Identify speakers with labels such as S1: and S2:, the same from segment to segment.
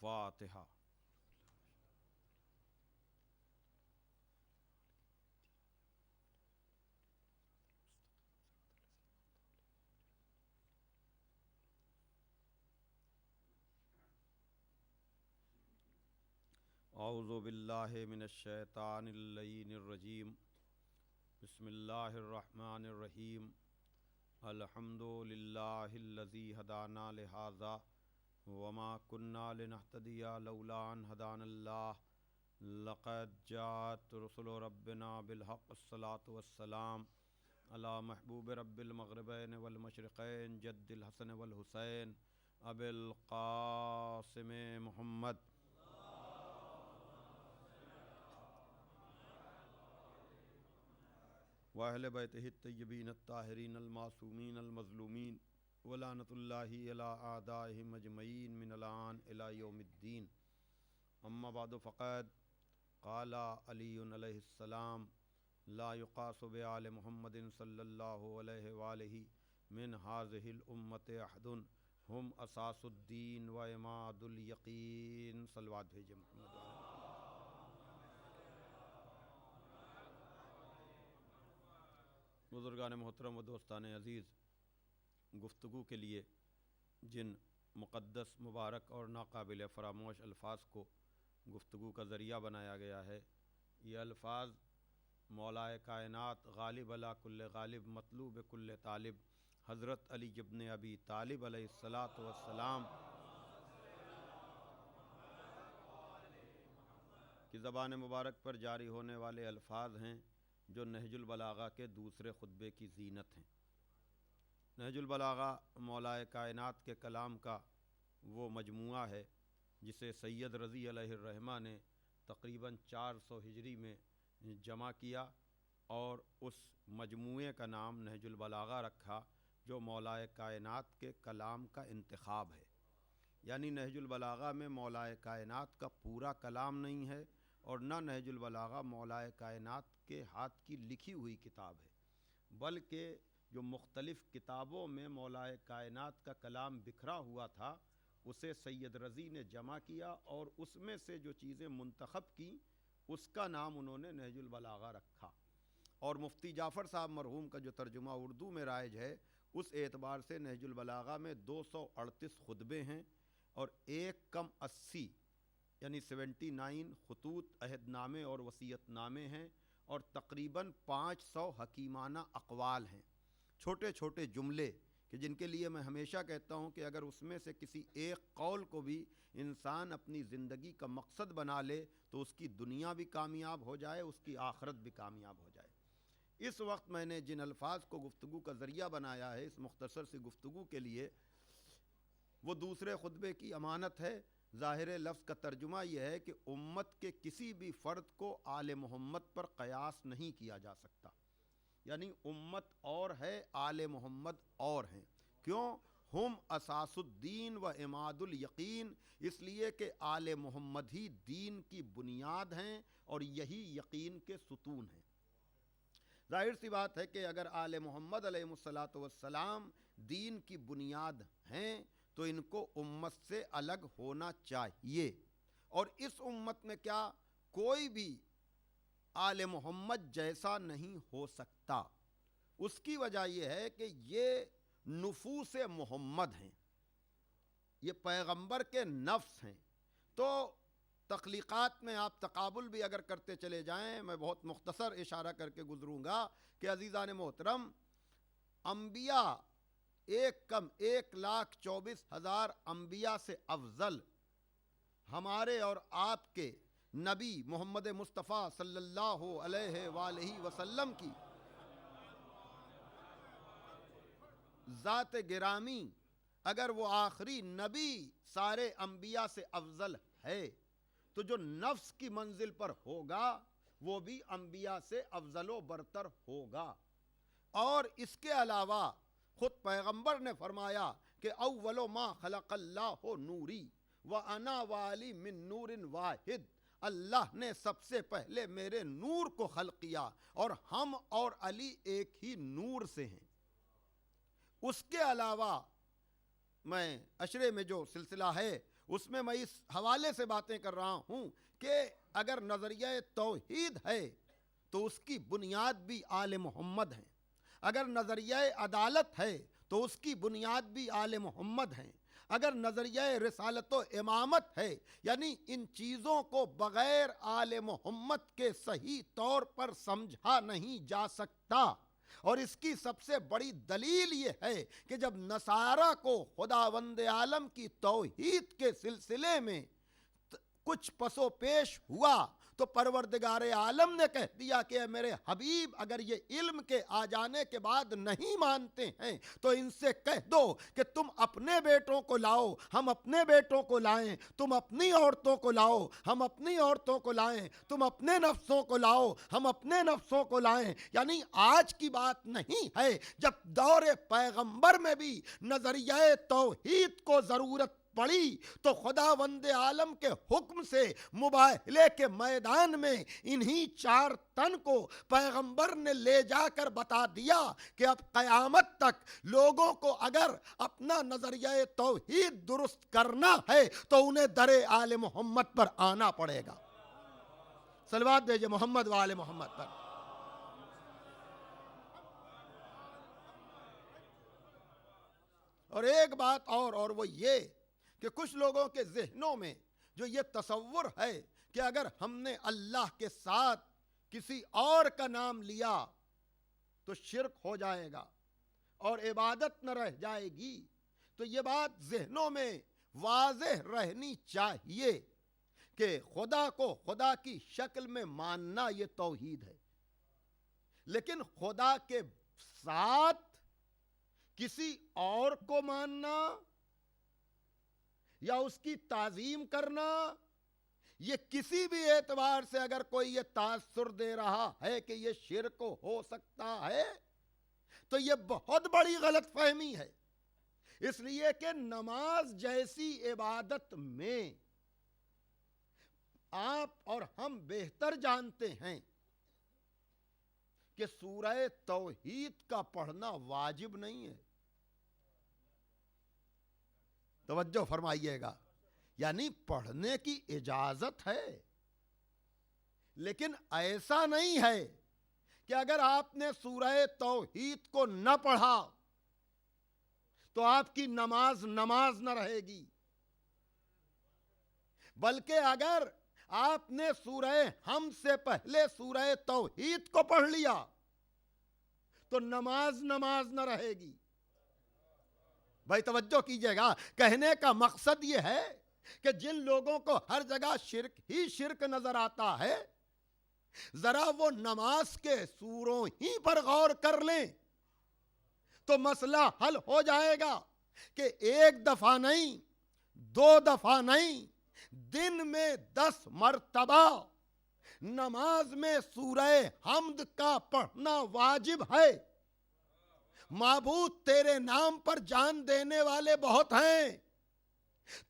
S1: الفاتحہ۔ اعوذ باللہ من الشیطان اللعین الرجیم، بسم اللہ الرحمن الرحیم، الحمد للہ الذی ہدانا لہذا وما كنا لنهتدی لولا ان ہدانا اللہ، لقد جاءت رسل ربنا بالحق الصلاۃ والسلام علی محبوب رب المغربین والمشرقین جد الحسن والحسین ابی القاسم محمد واہل بیتہ الطیبین الطاہرین المعصومین المظلومین ولعنۃ اللہ علی اعدائہم اجمعین من الآن الی یوم الدین۔ اما بعد فقد قال علی علیہ السلام لا یقاس بآل محمد صلی اللہ علیہ وآلہ من هذه الامة احد ہم اساس الدین و عماد الیقین۔ صلوات بھیجیں محمد۔ بزرگان محترم و دوستان عزیز، گفتگو کے لیے جن مقدس، مبارک اور ناقابل فراموش الفاظ کو گفتگو کا ذریعہ بنایا گیا ہے، یہ الفاظ مولائے کائنات، غالب علی کل غالب، مطلوب کل طالب، حضرت علی ابن ابی طالب علیہ الصلاۃ والسلام کی زبان مبارک پر جاری ہونے والے الفاظ ہیں، جو نہج البلاغہ کے دوسرے خطبے کی زینت ہیں۔ نہج البلاغہ مولائے کائنات کے کلام کا وہ مجموعہ ہے جسے سید رضی علیہ الرحمہ نے تقریباً 400 ہجری میں جمع کیا، اور اس مجموعے کا نام نہج البلاغہ رکھا، جو مولائے کائنات کے کلام کا انتخاب ہے۔ یعنی نہج البلاغہ میں مولائے کائنات کا پورا کلام نہیں ہے، اور نہ نہج البلاغہ مولائے کائنات کے ہاتھ کی لکھی ہوئی کتاب ہے، بلکہ جو مختلف کتابوں میں مولائے کائنات کا کلام بکھرا ہوا تھا، اسے سید رضی نے جمع کیا، اور اس میں سے جو چیزیں منتخب کیں اس کا نام انہوں نے نہج البلاغہ رکھا۔ اور مفتی جعفر صاحب مرحوم کا جو ترجمہ اردو میں رائج ہے، اس اعتبار سے نہج البلاغہ میں 238 خطبے ہیں، اور 1 کم 80 یعنی 79 خطوط، عہد نامے اور وصیت نامے ہیں، اور تقریباً 500 حکیمانہ اقوال ہیں، چھوٹے چھوٹے جملے کہ جن کے لیے میں ہمیشہ کہتا ہوں کہ اگر اس میں سے کسی ایک قول کو بھی انسان اپنی زندگی کا مقصد بنا لے تو اس کی دنیا بھی کامیاب ہو جائے، اس کی آخرت بھی کامیاب ہو جائے۔ اس وقت میں نے جن الفاظ کو گفتگو کا ذریعہ بنایا ہے اس مختصر سی گفتگو کے لیے، وہ دوسرے خطبے کی امانت ہے۔ ظاہر لفظ کا ترجمہ یہ ہے کہ امت کے کسی بھی فرد کو آل محمد پر قیاس نہیں کیا جا سکتا، یعنی امت اور ہے، آل محمد اور ہیں۔ کیوں؟ ہم اساس الدین و عماد الیقین، اس لیے کہ آل محمد ہی دین کی بنیاد ہیں اور یہی یقین کے ستون ہیں۔ ظاہر سی بات ہے کہ اگر آل محمد علیہ الصلاۃ والسلام دین کی بنیاد ہیں تو ان کو امت سے الگ ہونا چاہیے، اور اس امت میں کیا کوئی بھی آل محمد جیسا نہیں ہو سکتا۔ اس کی وجہ یہ ہے کہ یہ نفوس محمد ہیں، یہ پیغمبر کے نفس ہیں۔ تو تخلیقات میں آپ تقابل بھی اگر کرتے چلے جائیں، میں بہت مختصر اشارہ کر کے گزروں گا کہ عزیزان محترم، انبیاء 1,24,000 انبیاء سے افضل ہمارے اور آپ کے نبی محمد مصطفیٰ صلی اللہ علیہ وآلہ وسلم کی ذات گرامی، اگر وہ آخری نبی سارے انبیاء سے افضل ہے تو جو نفس کی منزل پر ہوگا وہ بھی انبیاء سے افضل و برتر ہوگا۔ اور اس کے علاوہ خود پیغمبر نے فرمایا کہ اول ما خلق اللہ نوری وانا والی من نور واحد، اللہ نے سب سے پہلے میرے نور کو خلق کیا، اور ہم اور علی ایک ہی نور سے ہیں۔ اس کے علاوہ میں عشرے میں جو سلسلہ ہے اس میں اس حوالے سے باتیں کر رہا ہوں کہ اگر نظریہ توحید ہے تو اس کی بنیاد بھی آل محمد ہیں، اگر نظریہ عدالت ہے تو اس کی بنیاد بھی آل محمد ہیں، اگر نظریہ رسالت و امامت ہے، یعنی ان چیزوں کو بغیر آل محمد کے صحیح طور پر سمجھا نہیں جا سکتا۔ اور اس کی سب سے بڑی دلیل یہ ہے کہ جب نصارہ کو خداوند عالم کی توحید کے سلسلے میں کچھ پس و پیش ہوا تو پروردگار عالم نے کہہ دیا کہ میرے حبیب اگر یہ علم کے آ جانے کے بعد نہیں مانتے ہیں تو ان سے کہہ دو کہ تم اپنے بیٹوں کو لاؤ، ہم اپنے بیٹوں کو لائیں، تم اپنی عورتوں کو لاؤ، ہم اپنی عورتوں کو لائیں، تم اپنے نفسوں کو لاؤ، ہم اپنے نفسوں کو لائیں۔ یعنی آج کی بات نہیں ہے، جب دور پیغمبر میں بھی نظریہ توحید کو ضرورت پڑی تو خداوند عالم کے حکم سے مباہلے کے میدان میں انہی 4 تن کو پیغمبر نے لے جا کر بتا دیا کہ اب قیامت تک لوگوں کو اگر اپنا نظریہ توحید درست کرنا ہے تو انہیں در آل محمد پر آنا پڑے گا۔ صلوات بھیجے محمد و آل محمد پر۔ اور ایک بات اور وہ یہ کہ کچھ لوگوں کے ذہنوں میں جو یہ تصور ہے کہ اگر ہم نے اللہ کے ساتھ کسی اور کا نام لیا تو شرک ہو جائے گا اور عبادت نہ رہ جائے گی، تو یہ بات ذہنوں میں واضح رہنی چاہیے کہ خدا کو خدا کی شکل میں ماننا یہ توحید ہے، لیکن خدا کے ساتھ کسی اور کو ماننا یا اس کی تعظیم کرنا، یہ کسی بھی اعتبار سے اگر کوئی یہ تاثر دے رہا ہے کہ یہ شرک ہو سکتا ہے تو یہ بہت بڑی غلط فہمی ہے۔ اس لیے کہ نماز جیسی عبادت میں آپ اور ہم بہتر جانتے ہیں کہ سورہ توحید کا پڑھنا واجب نہیں ہے۔ توجہ فرمائیے گا، یعنی پڑھنے کی اجازت ہے، لیکن ایسا نہیں ہے کہ اگر آپ نے سورہ توحید کو نہ پڑھا تو آپ کی نماز نہ رہے گی، بلکہ اگر آپ نے سورہ حمد سے پہلے سورہ توحید کو پڑھ لیا تو نماز نہ رہے گی۔ بھائی توجہ کیجئے گا، کہنے کا مقصد یہ ہے کہ جن لوگوں کو ہر جگہ شرک ہی شرک نظر آتا ہے، ذرا وہ نماز کے سوروں ہی پر غور کر لیں تو مسئلہ حل ہو جائے گا کہ 1 دفعہ نہیں، 2 دفعہ نہیں، دن میں 10 مرتبہ نماز میں سورہ حمد کا پڑھنا واجب ہے۔ معبود تیرے نام پر جان دینے والے بہت ہیں،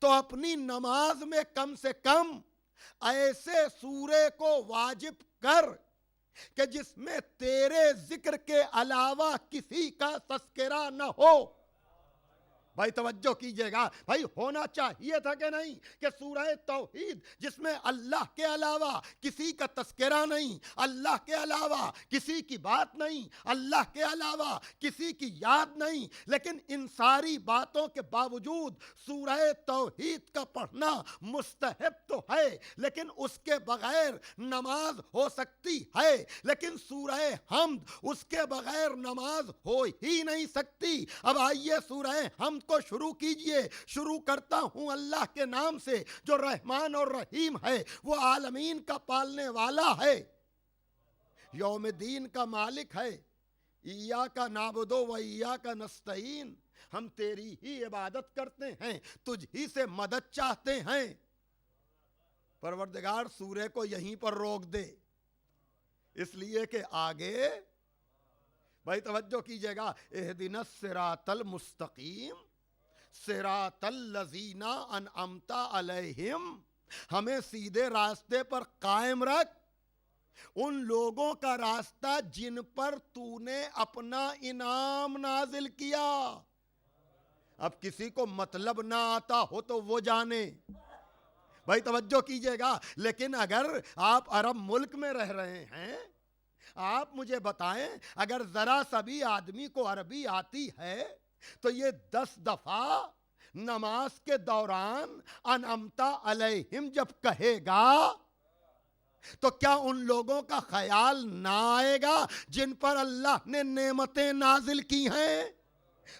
S1: تو اپنی نماز میں کم سے کم ایسے سورے کو واجب کر کہ جس میں تیرے ذکر کے علاوہ کسی کا تذکرہ نہ ہو۔ بھائی توجہ کیجئے گا، بھائی ہونا چاہیے تھا کہ نہیں کہ سورہ توحید جس میں اللہ کے علاوہ کسی کا تذکرہ نہیں، اللہ کے علاوہ کسی کی بات نہیں، اللہ کے علاوہ کسی کی یاد نہیں، لیکن ان ساری باتوں کے باوجود سورہ توحید کا پڑھنا مستحب تو ہے، لیکن اس کے بغیر نماز ہو سکتی ہے، لیکن سورہ حمد اس کے بغیر نماز ہو ہی نہیں سکتی۔ اب آئیے سورہ حمد کو شروع کیجئے۔ شروع کرتا ہوں اللہ کے نام سے جو رحمان اور رحیم ہے، وہ عالمین کا پالنے والا ہے، یوم دین کا مالک ہے۔ ایاک نعبد و ایاک نستعین، ہم تیری ہی عبادت کرتے ہیں، تجھ ہی سے مدد چاہتے ہیں۔ پروردگار سورے کو یہیں پر روک دے، اس لیے کہ آگے بھائی توجہ کیجئے گا، اہدنا الصراط المستقیم صراط الذین انعمت علیہم، ہمیں سیدھے راستے پر قائم رکھ، ان لوگوں کا راستہ جن پر تو نے اپنا انعام نازل کیا۔ اب کسی کو مطلب نہ آتا ہو تو وہ جانے، بھائی توجہ کیجئے گا. لیکن اگر آپ عرب ملک میں رہ رہے ہیں، آپ مجھے بتائیں اگر ذرا سا بھی آدمی کو عربی آتی ہے تو یہ 10 دفعہ نماز کے دوران انعمتا علیہم جب کہے گا تو کیا ان لوگوں کا خیال نہ آئے گا جن پر اللہ نے نعمتیں نازل کی ہیں؟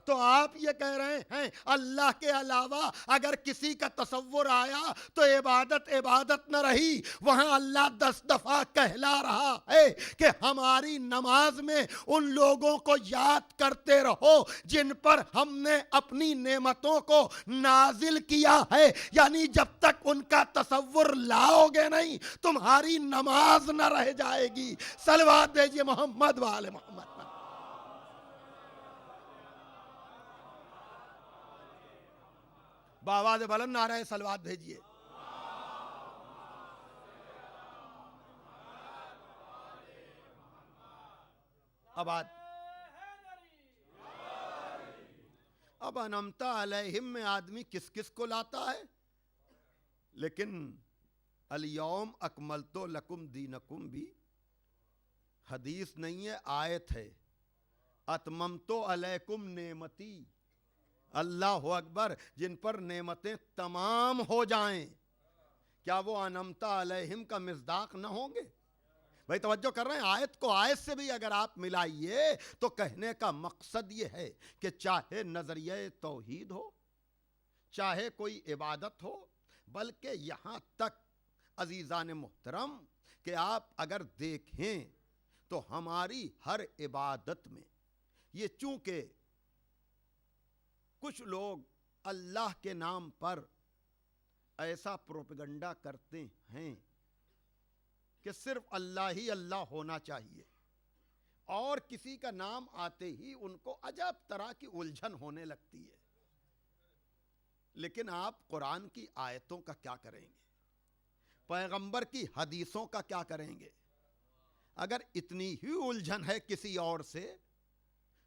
S1: تو آپ یہ کہہ رہے ہیں اللہ کے علاوہ اگر کسی کا تصور آیا تو عبادت نہ رہی. وہاں اللہ 10 دفعہ کہلا رہا ہے کہ ہماری نماز میں ان لوگوں کو یاد کرتے رہو جن پر ہم نے اپنی نعمتوں کو نازل کیا ہے. یعنی جب تک ان کا تصور لاؤ گے نہیں تمہاری نماز نہ رہ جائے گی. صلوات بھیجئے محمد وآل محمد. بآواز بلند نعرہ صلوات بھیجئے. اب انعمتا علیہم میں آدمی کس کس کو لاتا ہے؟ لیکن الیوم اکملت لکم دینکم بھی حدیث نہیں ہے، آیت ہے. اتممت علیکم نعمتی، اللہ اکبر، جن پر نعمتیں تمام ہو جائیں کیا وہ انعمتا علیہم کا مصداق نہ ہوں گے؟ بھائی توجہ کر رہے ہیں؟ آیت کو آیت سے بھی اگر آپ ملائیے تو کہنے کا مقصد یہ ہے کہ چاہے نظریہ توحید ہو، چاہے کوئی عبادت ہو، بلکہ یہاں تک عزیزان محترم کہ آپ اگر دیکھیں تو ہماری ہر عبادت میں یہ چونکہ کچھ لوگ اللہ کے نام پر ایسا پروپیگنڈا کرتے ہیں کہ صرف اللہ ہی اللہ ہونا چاہیے، اور کسی کا نام آتے ہی ان کو عجب طرح کی الجھن ہونے لگتی ہے. لیکن آپ قرآن کی آیتوں کا کیا کریں گے؟ پیغمبر کی حدیثوں کا کیا کریں گے؟ اگر اتنی ہی الجھن ہے کسی اور سے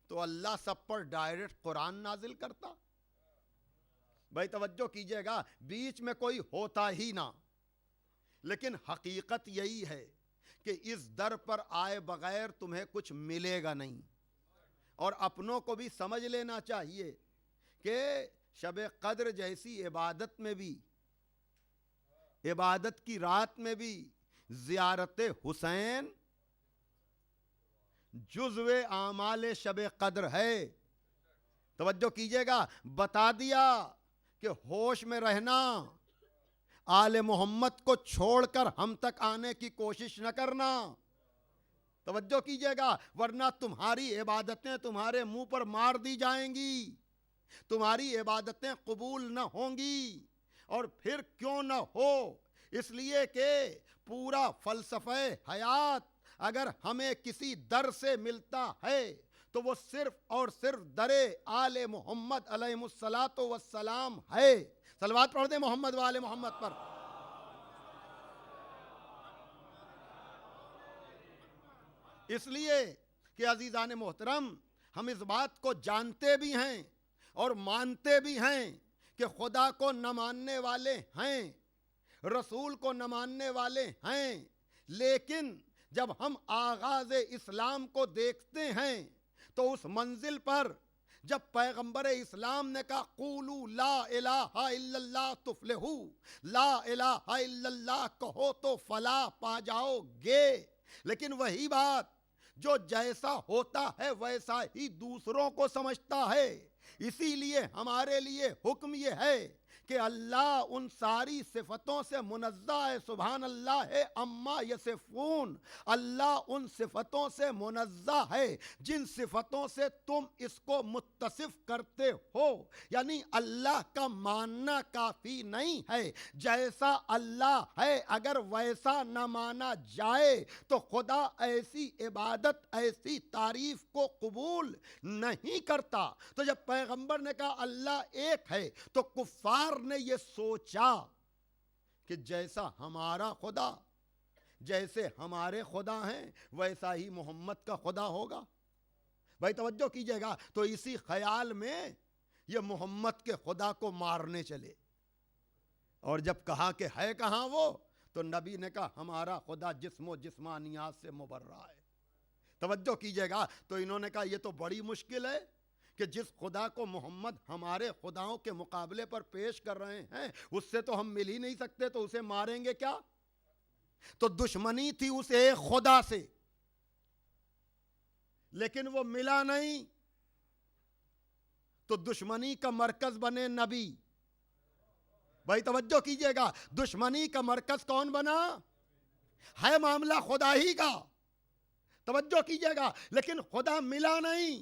S1: تو اللہ سب پر ڈائریکٹ قرآن نازل کرتا. بھائی توجہ کیجئے گا، بیچ میں کوئی ہوتا ہی نہ. لیکن حقیقت یہی ہے کہ اس در پر آئے بغیر تمہیں کچھ ملے گا نہیں. اور اپنوں کو بھی سمجھ لینا چاہیے کہ شب قدر جیسی عبادت میں بھی، عبادت کی رات میں بھی زیارت حسین جزو اعمال شب قدر ہے. توجہ کیجئے گا، بتا دیا کہ ہوش میں رہنا، آل محمد کو چھوڑ کر ہم تک آنے کی کوشش نہ کرنا. توجہ کیجئے گا، ورنہ تمہاری عبادتیں تمہارے منہ پر مار دی جائیں گی، تمہاری عبادتیں قبول نہ ہوں گی. اور پھر کیوں نہ ہو؟ اس لیے کہ پورا فلسفہ حیات اگر ہمیں کسی در سے ملتا ہے تو وہ صرف اور صرف در آل محمد علیہ الصلاۃ والسلام ہے. صلوات پڑھ دیں محمد وآل محمد پر. اس لیے کہ عزیزان محترم، ہم اس بات کو جانتے بھی ہیں اور مانتے بھی ہیں کہ خدا کو نہ ماننے والے ہیں، رسول کو نہ ماننے والے ہیں. لیکن جب ہم آغاز اسلام کو دیکھتے ہیں تو اس منزل پر جب پیغمبر اسلام نے کہا قولوا لا الہ الا اللہ تفلحو، لا الہ الا اللہ کہو تو فلاح پا جاؤ گے. لیکن وہی بات جو جیسا ہوتا ہے ویسا ہی دوسروں کو سمجھتا ہے. اسی لیے ہمارے لیے حکم یہ ہے کہ اللہ ان ساری صفتوں سے منزہ ہے، سبحان اللہ ہے اما یصفون. اللہ ان صفتوں سے منزہ ہے جن صفتوں سے تم اس کو متصف کرتے ہو. یعنی اللہ کا ماننا کافی نہیں ہے، جیسا اللہ ہے اگر ویسا نہ مانا جائے تو خدا ایسی عبادت، ایسی تعریف کو قبول نہیں کرتا. تو جب پیغمبر نے کہا اللہ ایک ہے تو کفار نے یہ سوچا کہ جیسا ہمارا خدا، جیسے ہمارے خدا ہیں ویسا ہی محمد کا خدا ہوگا. بھائی توجہ کیجئے گا، تو اسی خیال میں یہ محمد کے خدا کو مارنے چلے، اور جب کہا کہ ہے کہاں وہ، تو نبی نے کہا ہمارا خدا جسم و جسمانیات سے مبرہ ہے۔ توجہ کیجئے گا، تو انہوں نے کہا یہ تو بڑی مشکل ہے کہ جس خدا کو محمد ہمارے خداؤں کے مقابلے پر پیش کر رہے ہیں اس سے تو ہم مل ہی نہیں سکتے، تو اسے ماریں گے کیا؟ تو دشمنی تھی اس ایک خدا سے، لیکن وہ ملا نہیں، تو دشمنی کا مرکز بنے نبی۔ بھائی توجہ کیجئے گا، دشمنی کا مرکز کون بنا؟ ہے معاملہ خدا ہی کا، توجہ کیجئے گا، لیکن خدا ملا نہیں،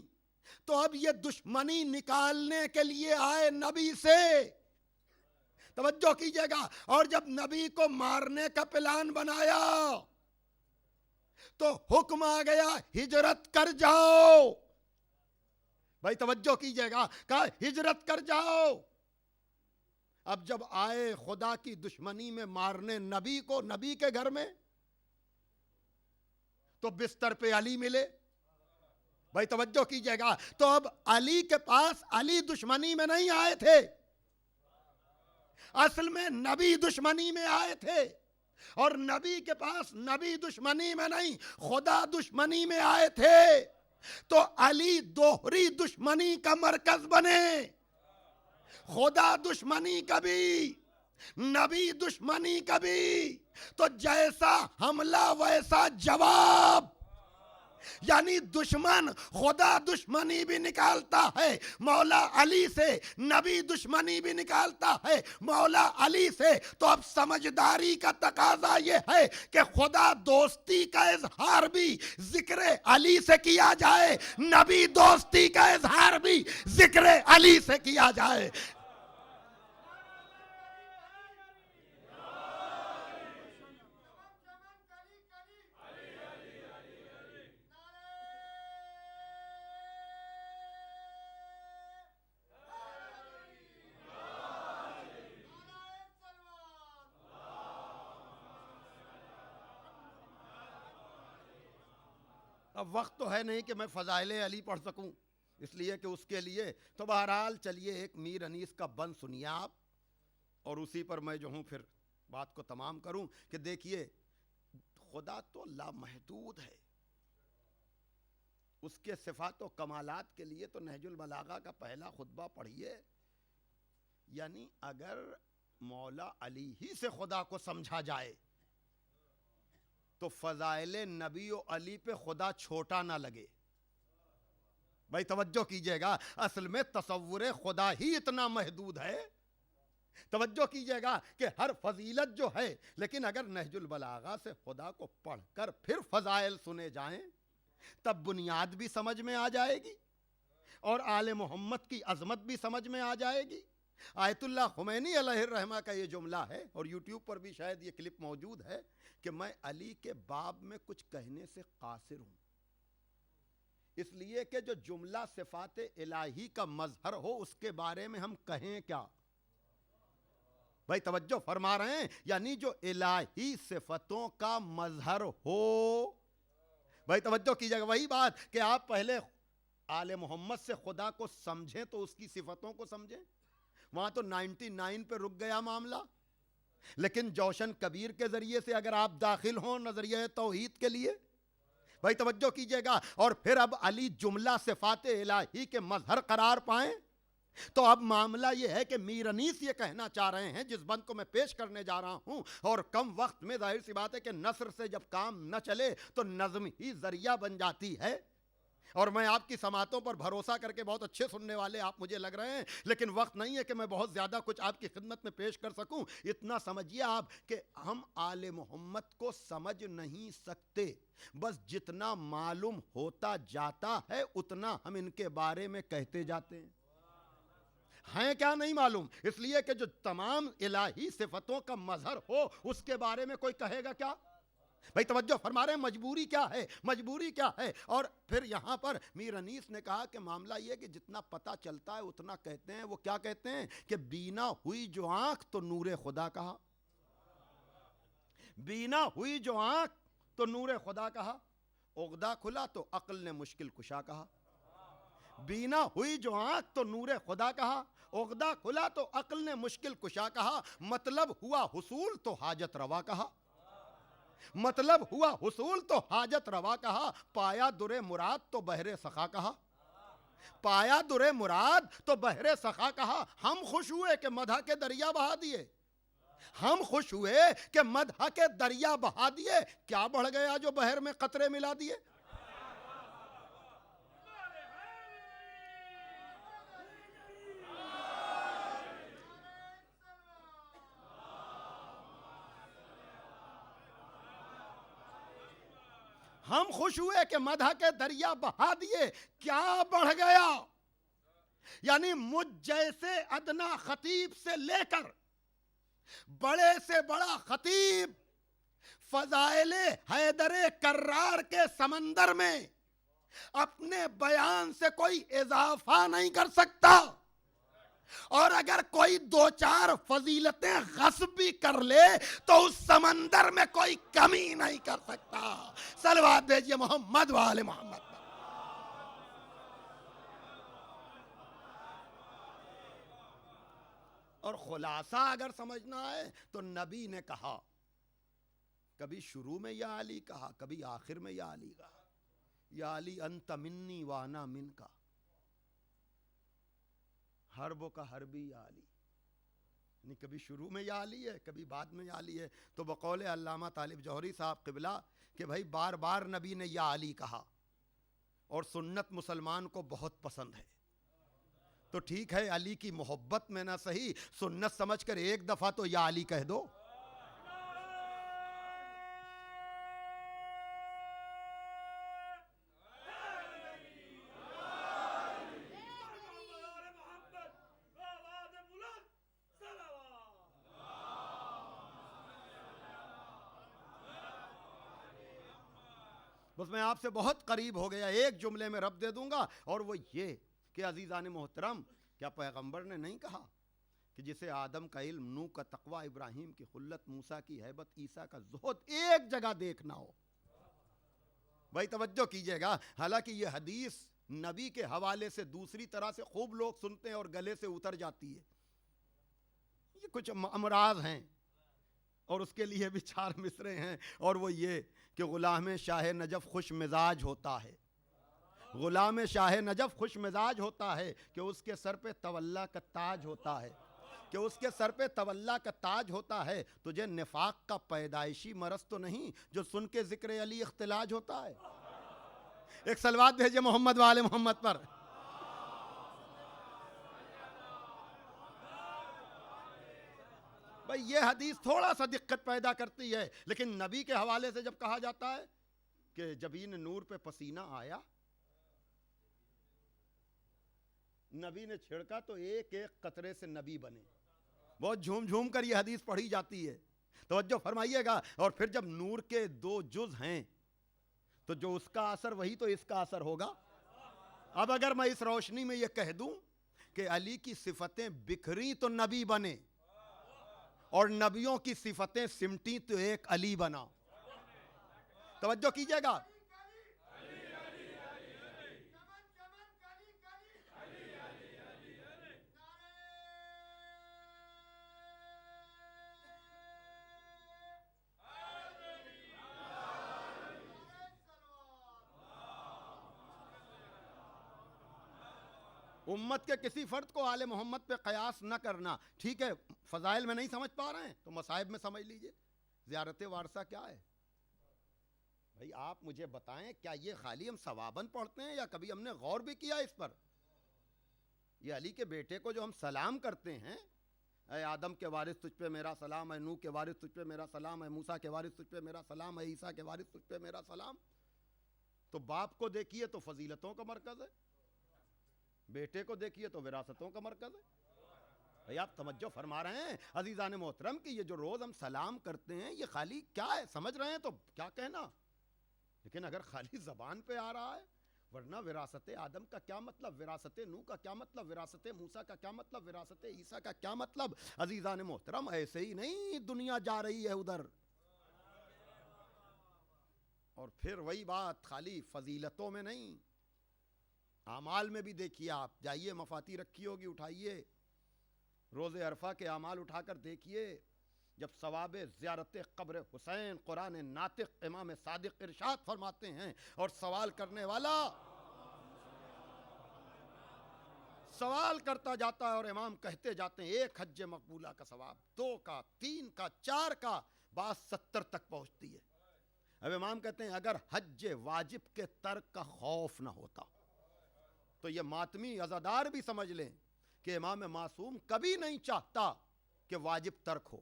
S1: تو اب یہ دشمنی نکالنے کے لیے آئے نبی سے، توجہ کیجئے گا، اور جب نبی کو مارنے کا پلان بنایا تو حکم آ گیا ہجرت کر جاؤ۔ بھائی توجہ کیجئے گا، کہا ہجرت کر جاؤ۔ اب جب آئے خدا کی دشمنی میں مارنے نبی کو، نبی کے گھر میں، تو بستر پہ علی ملے۔ بھائی توجہ کیجئے گا، تو اب علی کے پاس علی دشمنی میں نہیں آئے تھے، اصل میں نبی دشمنی میں آئے تھے، اور نبی کے پاس نبی دشمنی میں نہیں خدا دشمنی میں آئے تھے، تو علی دوہری دشمنی کا مرکز بنے، خدا دشمنی کا بھی، نبی دشمنی کا بھی، تو جیسا حملہ ویسا جواب، یعنی دشمن خدا دشمنی بھی نکالتا ہے مولا علی سے، نبی دشمنی بھی نکالتا ہے مولا علی سے، تو اب سمجھداری کا تقاضا یہ ہے کہ خدا دوستی کا اظہار بھی ذکر علی سے کیا جائے، نبی دوستی کا اظہار بھی ذکر علی سے کیا جائے۔ اب وقت تو ہے نہیں کہ میں فضائل علی پڑھ سکوں، اس لیے کہ اس کے لیے تو بہرحال چلیے ایک میر انیس کا بند سنیے آپ، اور اسی پر میں جو ہوں پھر بات کو تمام کروں کہ دیکھیے خدا تو لامحدود ہے، اس کے صفات و کمالات کے لیے تو نہج البلاغہ کا پہلا خطبہ پڑھیے، یعنی اگر مولا علی ہی سے خدا کو سمجھا جائے تو فضائل نبی و علی پہ خدا چھوٹا نہ لگے۔ بھائی توجہ کیجئے گا، اصل میں تصور خدا ہی اتنا محدود ہے، توجہ کیجئے گا کہ ہر فضیلت جو ہے، لیکن اگر نہج البلاغہ سے خدا کو پڑھ کر پھر فضائل سنے جائیں تب بنیاد بھی سمجھ میں آ جائے گی، اور آل محمد کی عظمت بھی سمجھ میں آ جائے گی۔ آیت اللہ خمینی علیہ الرحمہ کا یہ جملہ ہے، اور یوٹیوب پر بھی شاید یہ کلپ موجود ہے، کہ میں علی کے باب میں کچھ کہنے سے قاصر ہوں، اس لیے کہ جو جملہ صفات الہی کا مظہر ہو اس کے بارے میں ہم کہیں کیا۔ بھائی توجہ فرما رہے ہیں، یعنی جو الہی صفتوں کا مظہر ہو، بھائی توجہ کیجئے گا، وہی بات کہ آپ پہلے آل محمد سے خدا کو سمجھیں تو اس کی صفتوں کو سمجھیں، وہاں تو 99 پہ رک گیا معاملہ، لیکن جوشن کبیر کے ذریعے سے اگر آپ داخل ہوں نظریہ توحید کے لیے، بھائی توجہ کیجئے گا، اور پھر اب علی جملہ صفات الہی کے مظہر قرار پائیں، تو اب معاملہ یہ ہے کہ میر انیس یہ کہنا چاہ رہے ہیں جس بند کو میں پیش کرنے جا رہا ہوں، اور کم وقت میں ظاہر سی بات ہے کہ نثر سے جب کام نہ چلے تو نظم ہی ذریعہ بن جاتی ہے، اور میں آپ کی سماعتوں پر بھروسہ کر کے بہت اچھے سننے والے آپ مجھے لگ رہے ہیں، لیکن وقت نہیں ہے کہ میں بہت زیادہ کچھ آپ کی خدمت میں پیش کر سکوں۔ اتنا سمجھیے آپ کہ ہم آل محمد کو سمجھ نہیں سکتے، بس جتنا معلوم ہوتا جاتا ہے اتنا ہم ان کے بارے میں کہتے جاتے ہیں کیا نہیں معلوم، اس لیے کہ جو تمام الہی صفتوں کا مظہر ہو اس کے بارے میں کوئی کہے گا کیا؟ بھائی توجہ فرما رہے ہیں، مجبوری کیا ہے، مجبوری کیا ہے، اور پھر یہاں پر میر انیس نے کہا کہ معاملہ یہ کہ جتنا پتہ چلتا ہے اتنا کہتے ہیں۔ وہ کیا کہتے ہیں کہ بینا ہوئی جو آنکھ تو نور خدا کہا، بینا ہوئی جو آنکھ تو نور خدا کہا، عقدہ کھلا تو عقل نے مشکل کشا کہا۔ بینا ہوئی جو آنکھ تو نور خدا کہا، عقدہ کھلا تو عقل نے مشکل کشا کہا، مطلب ہوا حصول تو حاجت روا کہا، مطلب ہوا حصول تو حاجت روا کہا، پایا در مراد تو بحر سخا کہا، پایا در مراد تو بحر سخا کہا، ہم خوش ہوئے کہ مدح کے دریا بہا دیے، ہم خوش ہوئے کہ مدح کے دریا بہا دیے، کیا بڑھ گیا جو بحر میں قطرے ملا دیے۔ ہم خوش ہوئے کہ مدح کے دریا بہا دیے، کیا بڑھ گیا، یعنی مجھ جیسے ادنا خطیب سے لے کر بڑے سے بڑا خطیب فضائل حیدر کرار کے سمندر میں اپنے بیان سے کوئی اضافہ نہیں کر سکتا، اور اگر کوئی دو چار فضیلتیں غصب بھی کر لے تو اس سمندر میں کوئی کمی نہیں کر سکتا۔ صلوات بھیجئے محمد و آل محمد پر۔ اور خلاصہ اگر سمجھنا ہے تو نبی نے کہا، کبھی شروع میں یا علی کہا، کبھی آخر میں یا علی کہا، یا علی انت منی وانا من کا، حربوں کا حربی یا علی، یعنی کبھی شروع میں یا علی ہے، کبھی بعد میں یا علی ہے۔ تو بقول علامہ طالب جوہری صاحب قبلہ کہ بھائی بار بار نبی نے یا علی کہا، اور سنت مسلمان کو بہت پسند ہے، تو ٹھیک ہے علی کی محبت میں نہ صحیح، سنت سمجھ کر ایک دفعہ تو یا علی کہہ دو۔ بس میں آپ سے بہت قریب ہو گیا، ایک جملے میں رب دے دوں گا، اور وہ یہ کہ عزیزان محترم، کیا پیغمبر نے نہیں کہا کہ جسے آدم کا علم، نوح کا تقوی، ابراہیم کی خلت، موسیٰ کی ہیبت، عیسیٰ کا زہد ایک جگہ دیکھنا ہو؟ بھائی توجہ کیجئے گا، حالانکہ یہ حدیث نبی کے حوالے سے دوسری طرح سے خوب لوگ سنتے ہیں اور گلے سے اتر جاتی ہے، یہ کچھ امراض ہیں، اور اس کے لیے بھی 4 مصرے ہیں، اور وہ یہ کہ غلام شاہ نجف خوش مزاج ہوتا ہے، غلام شاہ نجف خوش مزاج ہوتا ہے کہ اس کے سر پہ تولا کا تاج ہوتا ہے، کہ اس کے سر پہ تولا کا تاج ہوتا ہے۔ تجھے نفاق کا پیدائشی مرض تو نہیں جو سن کے ذکر علی اختلاج ہوتا ہے؟ ایک صلوات بھیجئے محمد و آل محمد پر۔ بھئی یہ حدیث تھوڑا سا دقت پیدا کرتی ہے، لیکن نبی کے حوالے سے جب کہا جاتا ہے کہ جبین نور پہ پسینہ آیا، نبی نے چھڑکا تو ایک ایک قطرے سے نبی بنے، بہت جھوم جھوم کر یہ حدیث پڑھی جاتی ہے، توجہ فرمائیے گا۔ اور پھر جب نور کے 2 جز ہیں تو جو اس کا اثر وہی تو اس کا اثر ہوگا۔ اب اگر میں اس روشنی میں یہ کہہ دوں کہ علی کی صفتیں بکھری تو نبی بنے، اور نبیوں کی صفتیں سمٹی تو ایک علی بنا، توجہ کیجئے گا۔ امت کے کسی فرد کو آل محمد پہ قیاس نہ کرنا، ٹھیک ہے، فضائل میں نہیں سمجھ پا رہے ہیں تو مصائب میں سمجھ لیجئے۔ زیارت وارثہ کیا ہے؟ بھئی آپ مجھے بتائیں، کیا یہ خالی ہم ثواباً پڑھتے ہیں یا کبھی ہم نے غور بھی کیا اس پر؟ یہ علی کے بیٹے کو جو ہم سلام کرتے ہیں، اے آدم کے وارث تجھ پہ میرا سلام، اے نوح کے وارث تجھ پہ میرا سلام، اے موسیٰ کے وارث تجھ پہ میرا سلام، اے عیسیٰ کے وارث تجھ پہ میرا سلام، تو باپ کو دیکھیے تو فضیلتوں کا مرکز ہے، بیٹے کو دیکھیے تو وراثتوں کا مرکز ہے۔ بھئی آپ توجہ فرما رہے ہیں عزیزان محترم کہ یہ جو روز ہم سلام کرتے ہیں یہ خالی کیا ہے، سمجھ رہے ہیں تو کیا کہنا، لیکن اگر خالی زبان پہ آ رہا ہے، ورنہ وراثت آدم کا کیا مطلب، وراثت نوح کا کیا مطلب، وراثت موسیٰ کا کیا مطلب، وراثت عیسیٰ کا کیا مطلب؟ عزیزان محترم ایسے ہی نہیں دنیا جا رہی ہے ادھر۔ اور پھر وہی بات، خالی فضیلتوں میں نہیں، اعمال میں بھی دیکھیے، آپ جائیے مفاتی رکھی ہوگی اٹھائیے، روز عرفہ کے اعمال اٹھا کر دیکھیے، جب ثواب زیارت قبر حسین قرآن ناطق امام صادق ارشاد فرماتے ہیں، اور سوال کرنے والا سوال کرتا جاتا ہے اور امام کہتے جاتے ہیں 1 حج مقبولہ کا ثواب، 2 کا، 3 کا، 4 کا، بات 70 تک پہنچتی ہے۔ اب امام کہتے ہیں اگر حج واجب کے ترک کا خوف نہ ہوتا تو یہ ماتمی عزادار بھی سمجھ لیں کہ امام معصوم کبھی نہیں چاہتا کہ واجب ترک ہو۔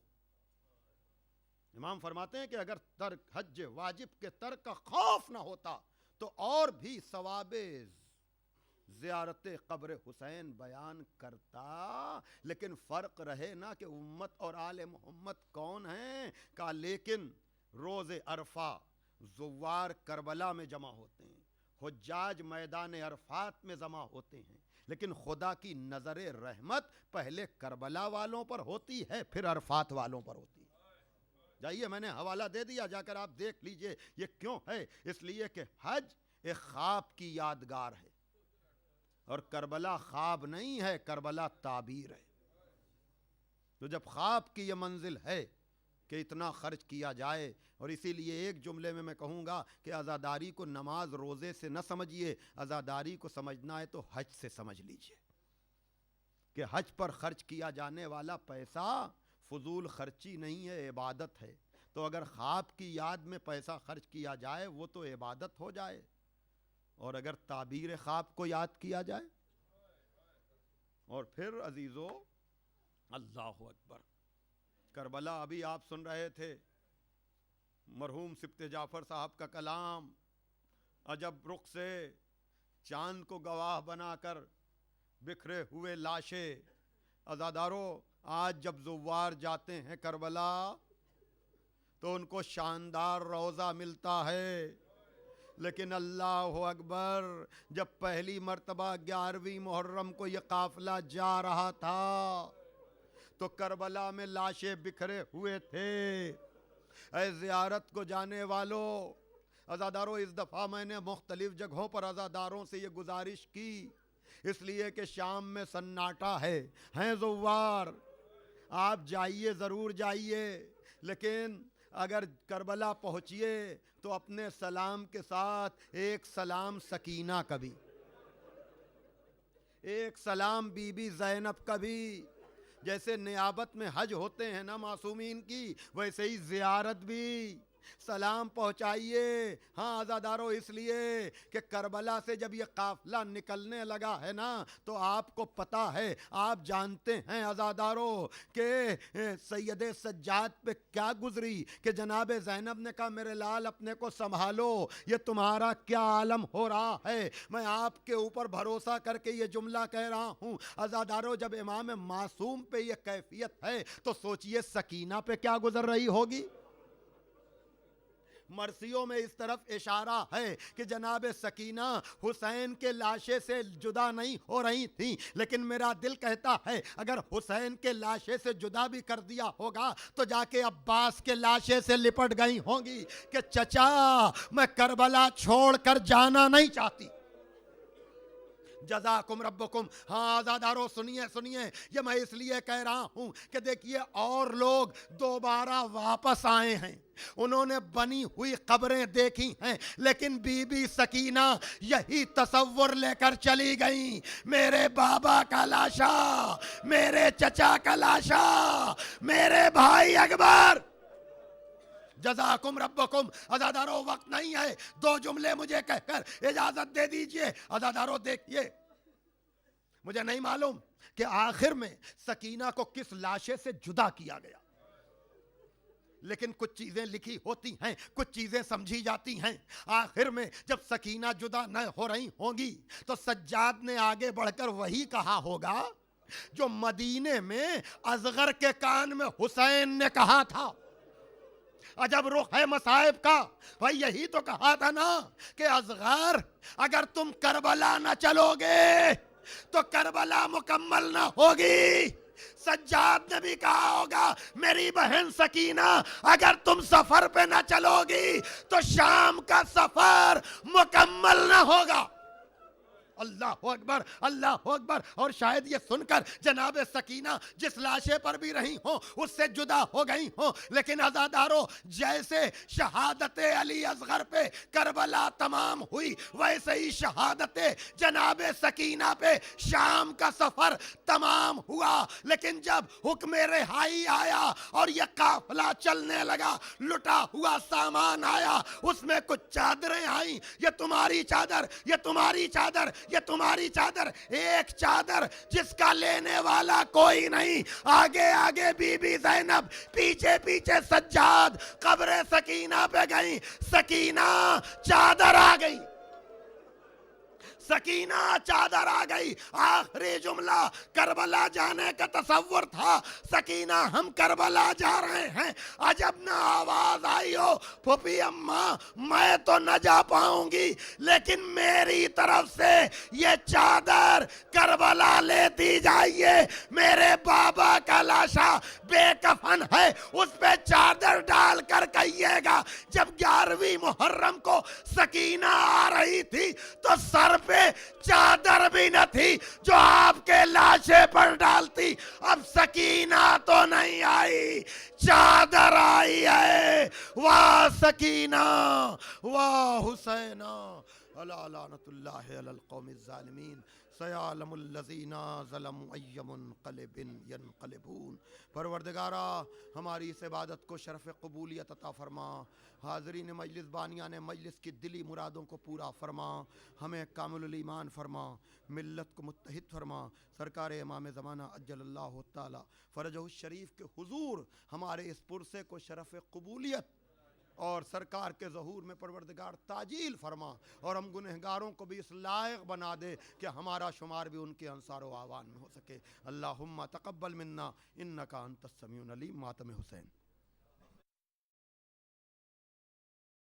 S1: امام فرماتے ہیں کہ اگر حج واجب کے ترک کا خوف نہ ہوتا تو اور بھی ثواب زیارت قبر حسین بیان کرتا، لیکن فرق رہے نا کہ امت اور آل محمد کون ہیں، کہا لیکن روز عرفہ زوار کربلا میں جمع ہوتے ہیں، حجاج میدان عرفات میں جمع ہوتے ہیں، لیکن خدا کی نظر رحمت پہلے کربلا والوں پر ہوتی ہے پھر عرفات والوں پر ہوتی ہے۔ جائیے، میں نے حوالہ دے دیا، جا کر آپ دیکھ لیجئے یہ کیوں ہے۔ اس لیے کہ حج ایک خواب کی یادگار ہے، اور کربلا خواب نہیں ہے، کربلا تعبیر ہے۔ تو جب خواب کی یہ منزل ہے کہ اتنا خرچ کیا جائے، اور اسی لیے ایک جملے میں کہوں گا کہ عزاداری کو نماز روزے سے نہ سمجھیے، عزاداری کو سمجھنا ہے تو حج سے سمجھ لیجئے کہ حج پر خرچ کیا جانے والا پیسہ فضول خرچی نہیں ہے، عبادت ہے۔ تو اگر خواب کی یاد میں پیسہ خرچ کیا جائے وہ تو عبادت ہو جائے، اور اگر تعبیر خواب کو یاد کیا جائے، اور پھر عزیزو اللہ اکبر، کربلا ابھی آپ سن رہے تھے مرحوم سبط جعفر صاحب کا کلام، عجب رخ سے چاند کو گواہ بنا کر بکھرے ہوئے لاشیں۔ عزادارو، آج جب زوار جاتے ہیں کربلا تو ان کو شاندار روضہ ملتا ہے، لیکن اللہ اکبر، جب پہلی مرتبہ 11ویں محرم کو یہ قافلہ جا رہا تھا تو کربلا میں لاشیں بکھرے ہوئے تھے۔ اے زیارت کو جانے والوں، عزاداروں، اس دفعہ میں نے مختلف جگہوں پر عزاداروں سے یہ گزارش کی، اس لیے کہ شام میں سناٹا ہے، ہیں زوار، آپ جائیے، ضرور جائیے، لیکن اگر کربلا پہنچیے تو اپنے سلام کے ساتھ ایک سلام سکینہ کا بھی، ایک سلام بی بی زینب کا بھی۔ جیسے نیابت میں حج ہوتے ہیں نا معصومین کی، ویسے ہی زیارت بھی، سلام پہنچائیے۔ ہاں عزادارو، اس لیے کہ کربلا سے جب یہ قافلہ نکلنے لگا ہے نا تو آپ کو پتا ہے، آپ جانتے ہیں عزادارو کہ سید سجاد پہ کیا گزری، کہ جناب زینب نے کہا میرے لال اپنے کو سنبھالو، یہ تمہارا کیا عالم ہو رہا ہے۔ میں آپ کے اوپر بھروسہ کر کے یہ جملہ کہہ رہا ہوں عزادارو، جب امام معصوم پہ یہ کیفیت ہے تو سوچئے سکینہ پہ کیا گزر رہی ہوگی۔ مرثیوں میں اس طرف اشارہ ہے کہ جناب سکینہ حسین کے لاشے سے جدا نہیں ہو رہی تھیں، لیکن میرا دل کہتا ہے اگر حسین کے لاشے سے جدا بھی کر دیا ہوگا تو جا کے عباس کے لاشے سے لپٹ گئی ہوں گی کہ چچا میں کربلا چھوڑ کر جانا نہیں چاہتی۔ جزاکم ربکم۔ ہاں عزادارو، سنیے، یہ میں اس لیے کہہ رہا ہوں کہ دیکھیے اور لوگ دوبارہ واپس آئے ہیں، انہوں نے بنی ہوئی قبریں دیکھی ہیں، لیکن بی بی سکینہ یہی تصور لے کر چلی گئیں، میرے بابا کا لاشا، میرے چچا کا لاشا، میرے بھائی اکبر۔ جزاکم ربکم۔ عزادارو وقت نہیں ہے، 2 جملے مجھے کہہ کر اجازت دے دیجئے۔ عزادارو دیکھیے، مجھے نہیں معلوم کہ آخر میں سکینہ کو کس لاشے سے جدا کیا گیا، لیکن کچھ چیزیں لکھی ہوتی ہیں، کچھ چیزیں سمجھی جاتی ہیں۔ آخر میں جب سکینہ جدا نہ ہو رہی ہوں گی تو سجاد نے آگے بڑھ کر وہی کہا ہوگا جو مدینے میں اصغر کے کان میں حسین نے کہا تھا۔ عجب رخ ہے مصائب کا، بھائی یہی تو کہا تھا نا کہ اصغر اگر تم کربلا نہ چلو گے تو کربلا مکمل نہ ہوگی۔ سجاد نے بھی کہا ہوگا میری بہن سکینہ اگر تم سفر پہ نہ چلو گی تو شام کا سفر مکمل نہ ہوگا۔
S2: اللہ اکبر اللہ اکبر. اور شاید یہ سن کر جناب سکینہ جس لاشے پر بھی رہی ہوں اس سے جدا ہو گئی ہوں، لیکن عزادارو جیسے شہادت علی اصغر پہ کربلا تمام ہوئی ویسے ہی شہادت جناب سکینہ پہ شام کا سفر تمام ہوا. لیکن جب حکم رہائی آیا اور یہ قافلہ چلنے لگا، لٹا ہوا سامان آیا، اس میں کچھ چادریں آئیں، یہ تمہاری چادر، یہ تمہاری چادر، یہ تمہاری چادر. ایک چادر جس کا لینے والا کوئی نہیں، آگے آگے بی بی زینب، پیچھے پیچھے سجاد قبر سکینہ پہ گئیں. سکینہ چادر آ گئی، سکینہ چادر آ گئی. آخری جملہ کربلا جانے کا تصور تھا، سکینہ ہم کربلا جا رہے ہیں. عجب نہ آواز آئی ہو پھوپھی اماں، میں تو نہ جا پاؤں گی لیکن میری طرف سے یہ چادر کربلا لیتی جائیے. میرے بابا کا لاشا بے کفن ہے، اس پہ چادر ڈال کر کہیے گا. جب 11ویں محرم کو سکینہ آ رہی تھی تو سر پہ چادر بھی نہ تھی جو آپ کے لاشے پر ڈالتی. اب سکینہ تو نہیں آئی، چادر آئی ہے. واہ سکینہ، واہ حسینہ، الا لعنت اللہ علی القوم الظالمین، سیعلم الذین ظلموا ای منقلب ینقلبون. پروردگارا ہماری اس عبادت کو شرف قبولیت عطا فرما. حاضرین مجلس، بانیان مجلس کی دلی مرادوں کو پورا فرما. ہمیں کامل الایمان فرما، ملت کو متحد فرما. سرکار امام زمانہ عجل اللہ تعالی فرجہ الشریف کے حضور ہمارے اس پرسے کو شرف قبولیت اور سرکار کے ظہور میں پروردگار تاجیل فرما، اور ہم گنہگاروں کو بھی اس لائق بنا دے کہ ہمارا شمار بھی ان کے انصار و اعوان میں ہو سکے. اللہم تقبل منا انکا انت السمیع العلیم. ماتم حسین.